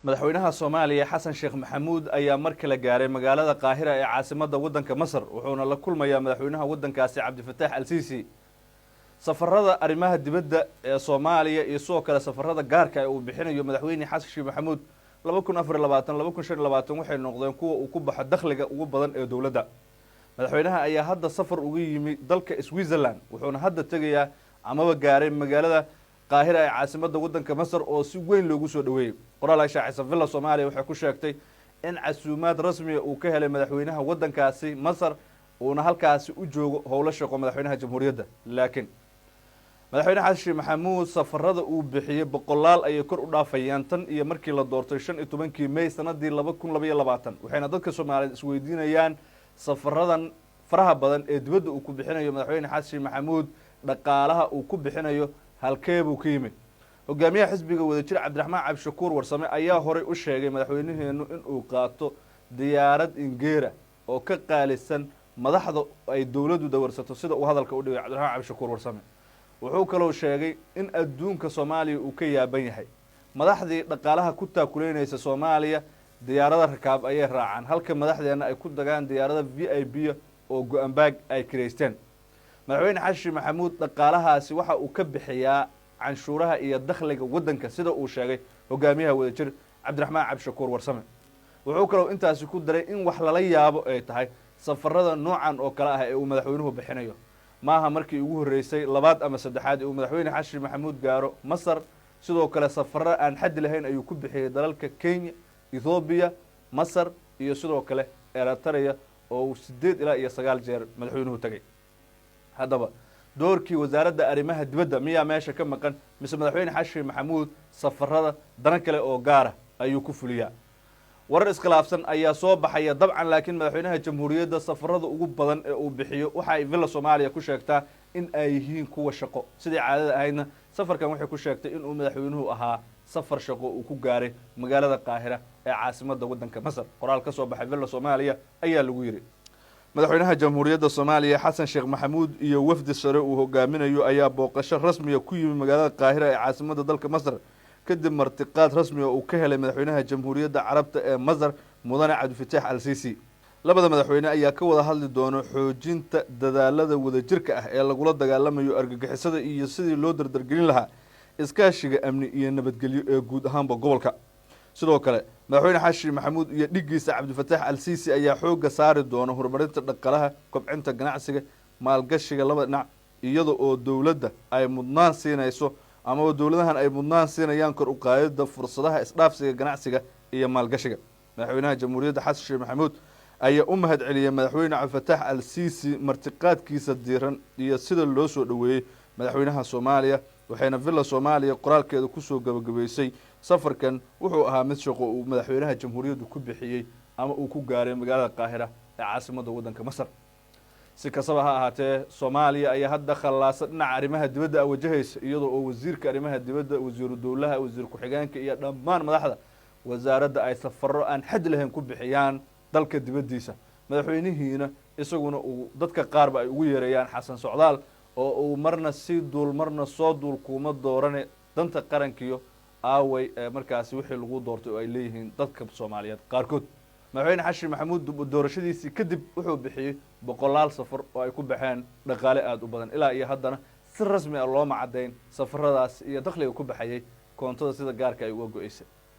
madaxweynaha Soomaaliya Xasan Sheekh Maxamuud ayaa mar kale gaaray magaalada Qaahira ee caasimadda waddanka Masar wuxuuna la kulmayaa madaxweynaha waddankaasi Cabdifataax Al-Siisi safarada arrimaha dibadda ee Soomaaliya iyo sidoo kale safarada gaarka ah ee uu bixinayo madaxweyne Xasan Sheekh Maxamuud 2024-2025 waxay noqdeen kuwa uu ku baxo dakhliga ugu badan ee dawladda madaxweynaha ayaa hadda safar ugu yimi dalka Switzerland wuxuuna hadda tagayaa amaba gaaray magaalada Qaahira ee caasimadda waddanka Masar oo si weyn loogu soo dhaweeyay qoraal shaacisan villa Soomaaliya waxay ku sheegtay in casuumaad rasmi ah uu ka helay madaxweynaha waddankaasi Masar uuna halkaasi u joogo howlo shaqo madaxweynaha jamhuuriyadda laakiin madaxweyne Xasan Sheekh Maxamuud safarada uu bixiyay boqolaal ay kor u dhaafayaan tan iyo markii la doortay 15 May sanadii 2022 waxayna dadka Soomaaliyeed isweydiinayaan safaradan faraha badan ee dibadda uu ku bixinayo madaxweyne Xasan Sheekh Maxamuud dhaqaalaha uu ku bixinayo halkee buu ka yimid hogaamiyaha xisbiga wadajir Cabdiraxmaan Cabdishakuur Warsame ayaa horay u sheegay madaxweynaheenu in uu qaato diyaarad ingeera oo ka qaalisan madaxda ay dawladdu dawarsato sida uu hadalka u dhigay Cabdiraxmaan Cabdishakuur Warsame wuxuu kaloo sheegay in adduunka Soomaaliya uu ka yaaban yahay madaxdii dhaqaalaha ku taakuleynaysa Soomaaliya diyaarada rakaab ay raacaan halka madaxdeena ay ku dagaan diyaarada VIP oo go'aanbaag ay kireysteen madaxweyne Xasan Sheekh Maxamuud dhaqaalahaasi waxa uu ka bixiyaa canshuuraha iyo dakhliga waddanka sida uu sheegay hogaamiyaha wadajir Cabdiraxmaan Cabdishakuur Warsame wuxuu kaloo intaasi ku daray in wax lala yaabo ay tahay safarada noocan oo kala ah ee uu madaxweynuhu bixinayo maaha markii ugu horeysay labaad ama saddexaad uu madaxweyne Xasan Sheekh Maxamuud gaaro Masar sidoo kale safarada aan xad lahayn ayuu ku bixiyay dalalka Kenya Ethiopia Masar iyo sidoo kale Eritrea oo 8 ilaa 9 jeer madaxweynuhu tagay haddaba doorkii wasaaradda arrimaha dibadda miyaa meesha ka maqan mise madaxweyne Xasan Sheekh Maxamuud safarada daran kale oo gaara ayuu ku fuliyaa warar iskhilaafsan ayaa soo baxaya dabcan laakiin madaxweynaha jamhuuriyadda safarada ugu badan ee uu bixiyo waxa ay villa Soomaaliya ku sheegtaa in ay yihiin kuwa shaqo sidii caadada ahaydna safarkan waxay ku sheegtay in uu madaxweynuhu ahaa safar shaqo uu ku gaaray magaalada Qaahira ee caasimadda waddanka Masar qoraal ka soo baxay villa Soomaaliya ayaa lagu yiri madaxweynaha jamhuuriyadda Soomaaliya Xasan Sheekh Maxamuud iyo wafdi sare uu hogaaminayo ayaa booqasho rasmi ah ku yimi magaalada Qaahira ee caasimadda dalka Masar kadib martiqaad rasmi ah uu ka helay madaxweynaha jamhuuriyadda Carabta ee Masar mudane Cabdifataax Al-Siisi labada madaxweyne ayaa ka wada hadli doona xoojinta dadaalada wadajirka ah ee lagula dagaalamayo argagixisada iyo sidii loo dardargelin lahaa iskaashiga amni iyo nabadgelyo ee guud ahaanba gobolka sidoo kale madaxweyne Xasan Sheekh Maxamuud iyo dhigiisa Cabdifataax Al-Siisi ayaa xooga saari doona horumarinta dhaqaalaha kobcinta ganacsiga maalgashiga labada dhinac iyada oo dawladda ay mudnaan siinayso ama dawladahan ay mudnaan siinayaan kor u qaadida fursadaha isdhaafsiga ganacsiga iyo maalgashiga madaxweynaha jamhuuriyadda Xasan Sheekh Maxamuud ayaa u mahad celiyay madaxweyne Cabdifataax Al-Siisi martiqaadkiisa diiran iyo sida loo soo dhaweeyay madaxweynaha Soomaaliya waxayna villa Soomaaliya qoraalkeeda ku soo gabagabeysay safarkan wuxuu ahaa mid shaqo uu madaxweynaha jamhuuriyaddu ku bixiyay ama uu ku gaaray magaalada Qaahira ee caasimadda waddanka Masar si kastaba ha ahaatee Soomaaliya ayaa hadda khalaasa dhinaca arrimaha dibadda wajahaysa iyadoo oo wasiirka arrimaha dibadda wasiiru dawlaha wasiir ku-xigeenka iyo dhammaan madaxda wasaaradda ay safaro aan xad lahayn ku bixiyaan dalka dibaddiisa madaxweynihiina isaguna uu dadka qaarba ay ugu yeerayaan xasan socdaal oo uu marna si duul marna soo duul kuma doorane danta qarankiyo aaway markaasi wixii lagu doortay oo ay leeyihiin dadka Soomaaliyeed qaarkood madaxweyne Xasan Sheekh Maxamuud doorashadiisii kadib wuxuu bixiyay boqolaal safar oo ay ku baxeen dhaqaale aad u badan ilaa iyo haddana si rasmi ah loo macadayn safaradaas iyo dakhliga ku baxayay koontada sida gaarka ay uga go'aysay